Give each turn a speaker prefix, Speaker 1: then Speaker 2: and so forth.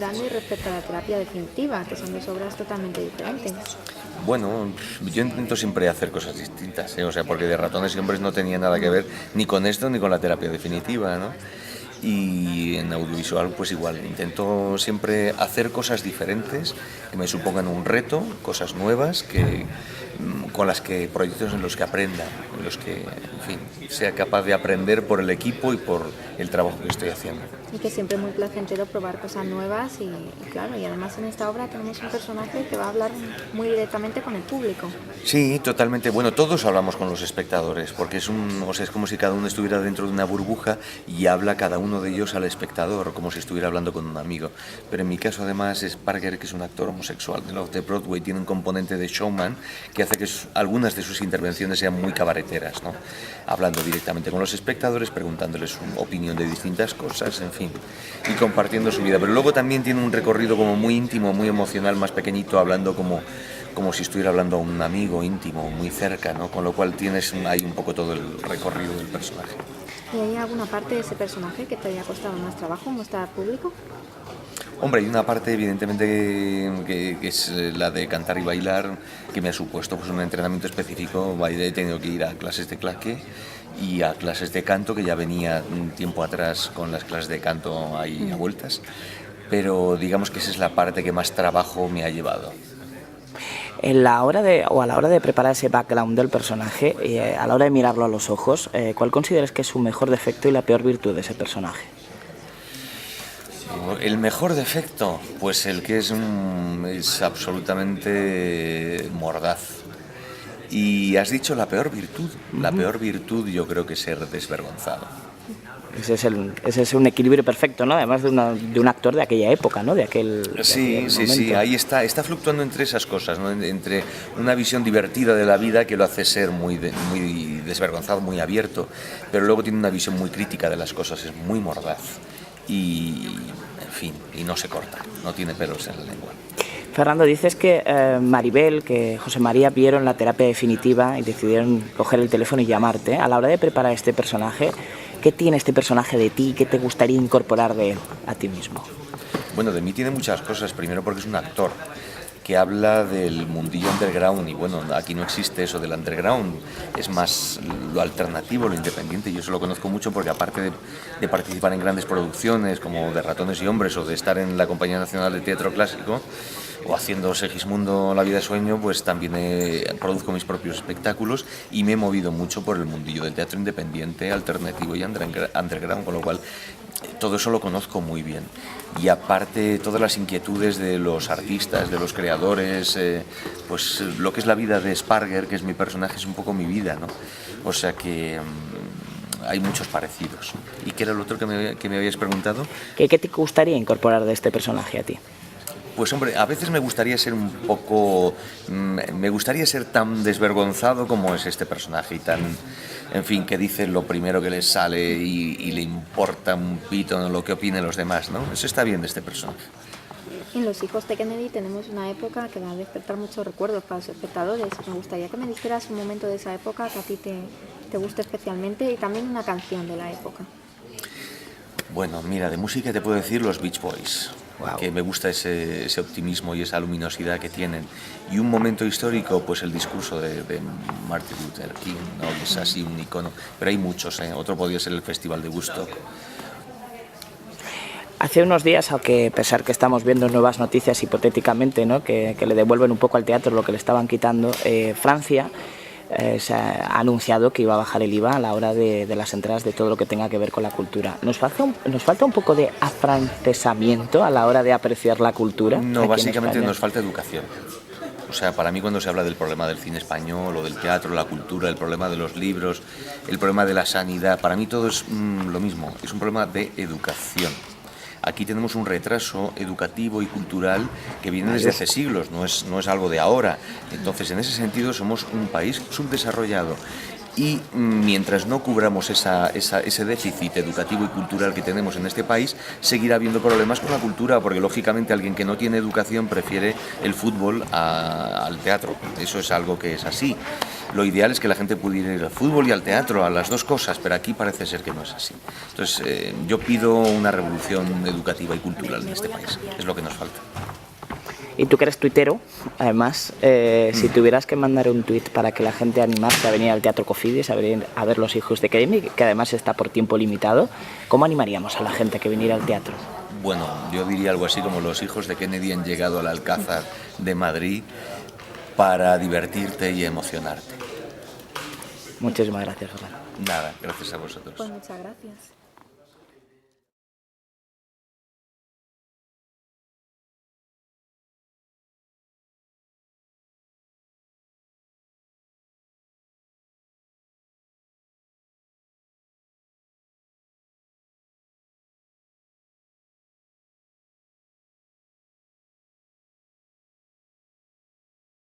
Speaker 1: hablando y respecto a la terapia definitiva, que son dos obras totalmente diferentes.
Speaker 2: Bueno, yo intento siempre hacer cosas distintas, ¿eh? O sea, porque de Ratones y Hombres no tenía nada que ver ni con esto ni con la terapia definitiva, ¿no? Y en audiovisual pues igual, intento siempre hacer cosas diferentes que me supongan un reto, cosas nuevas con las que proyectos en los que aprenda, en los que, en fin, sea capaz de aprender por el equipo y por el trabajo que estoy haciendo.
Speaker 1: Y que siempre es muy placentero probar cosas nuevas y claro, y además en esta obra tenemos un personaje que va a hablar muy directamente con el público.
Speaker 2: Sí, totalmente. Bueno, todos hablamos con los espectadores, porque o sea, es como si cada uno estuviera dentro de una burbuja y habla cada uno de ellos al espectador, como si estuviera hablando con un amigo. Pero en mi caso, además, Sparger, que es un actor homosexual de Broadway, tiene un componente de showman que hace que algunas de sus intervenciones sean muy cabareteras, ¿no? Hablando directamente con los espectadores, preguntándoles su opinión de distintas cosas, en fin, y compartiendo su vida. Pero luego también tiene un recorrido como muy íntimo, muy emocional, más pequeñito, hablando como si estuviera hablando a un amigo íntimo, muy cerca, ¿no? Con lo cual tienes ahí un poco todo el recorrido del personaje.
Speaker 1: ¿Y hay alguna parte de ese personaje que te haya costado más trabajo mostrar al público?
Speaker 2: Hombre, hay una parte evidentemente que es la de cantar y bailar, que me ha supuesto pues, un entrenamiento específico. He tenido que ir a clases de claque y a clases de canto, que ya venía un tiempo atrás con las clases de canto ahí a vueltas, pero digamos que esa es la parte que más trabajo me ha llevado.
Speaker 3: A la hora de preparar ese background del personaje, a la hora de mirarlo a los ojos, ¿cuál consideras que es su mejor defecto y la peor virtud de ese personaje?
Speaker 2: El mejor defecto, pues el que es absolutamente mordaz. Y has dicho la peor virtud. La peor virtud yo creo que es ser desvergonzado.
Speaker 3: Ese es un equilibrio perfecto, ¿no? Además de un actor de aquella época, ¿no?
Speaker 2: Sí, ahí está fluctuando entre esas cosas, ¿no? Entre una visión divertida de la vida que lo hace ser muy desvergonzado, muy abierto, pero luego tiene una visión muy crítica de las cosas, es muy mordaz y, en fin, y no se corta, no tiene pelos en la lengua.
Speaker 3: Fernando, dices que Maribel, que José María vieron la terapia definitiva y decidieron coger el teléfono y llamarte. A la hora de preparar este personaje, ¿qué tiene este personaje de ti? ¿Qué te gustaría incorporar de él a ti mismo?
Speaker 2: Bueno, de mí tiene muchas cosas. Primero porque es un actor que habla del mundillo underground y bueno, aquí no existe eso del underground, es más lo alternativo, lo independiente. Yo eso lo conozco mucho porque aparte de participar en grandes producciones como de Ratones y Hombres o de estar en la Compañía Nacional de Teatro Clásico o haciendo Segismundo La vida sueño, pues también produzco mis propios espectáculos y me he movido mucho por el mundillo del teatro independiente, alternativo y underground, con lo cual todo eso lo conozco muy bien. Y aparte todas las inquietudes de los artistas, de los creadores, pues lo que es la vida de Sparger, que es mi personaje, es un poco mi vida, ¿no? O sea que hay muchos parecidos. ¿Y qué era lo otro que me habías preguntado?
Speaker 3: ¿Qué te gustaría incorporar de este personaje a ti?
Speaker 2: Pues hombre, a veces me gustaría ser tan desvergonzado como es este personaje y tan, en fin, que dice lo primero que le sale y le importa un pito lo que opinen los demás, ¿no? Eso está bien de este personaje.
Speaker 1: En Los hijos de Kennedy tenemos una época que va a despertar muchos recuerdos para los espectadores. Me gustaría que me dijeras un momento de esa época que a ti te guste especialmente y también una canción de la época.
Speaker 2: Bueno, mira, de música te puedo decir los Beach Boys.
Speaker 3: Wow.
Speaker 2: Que me gusta ese optimismo y esa luminosidad que tienen. Y un momento histórico, pues el discurso de Martin Luther King, ¿no? Que es así un icono. Pero hay muchos, ¿eh? Otro podría ser el Festival de Woodstock.
Speaker 3: Hace unos días, aunque a pesar que estamos viendo nuevas noticias hipotéticamente, ¿no? que le devuelven un poco al teatro lo que le estaban quitando, Francia se ha anunciado que iba a bajar el IVA a la hora de las entradas de todo lo que tenga que ver con la cultura. ¿Nos falta un poco de afrancesamiento a la hora de apreciar la cultura?
Speaker 2: No, básicamente nos falta educación. O sea, para mí cuando se habla del problema del cine español o del teatro, la cultura, el problema de los libros, el problema de la sanidad, para mí todo es lo mismo, es un problema de educación. Aquí tenemos un retraso educativo y cultural que viene desde hace siglos, no es algo de ahora. Entonces, en ese sentido, somos un país subdesarrollado. Y mientras no cubramos ese déficit educativo y cultural que tenemos en este país, seguirá habiendo problemas con la cultura, porque lógicamente alguien que no tiene educación prefiere el fútbol al teatro. Eso es algo que es así. Lo ideal es que la gente pudiera ir al fútbol y al teatro, a las dos cosas, pero aquí parece ser que no es así. Entonces, yo pido una revolución educativa y cultural en este país, es lo que nos falta.
Speaker 3: Y tú que eres tuitero, además, si tuvieras que mandar un tuit para que la gente animase a venir al Teatro Cofidis, a ver Los Hijos de Kennedy, que además está por tiempo limitado, ¿cómo animaríamos a la gente que viniera al teatro?
Speaker 2: Bueno, yo diría algo así como: los hijos de Kennedy han llegado al Alcázar de Madrid para divertirte y emocionarte.
Speaker 3: Muchísimas gracias, Fernando.
Speaker 2: Nada, gracias a vosotros.
Speaker 1: Pues muchas gracias.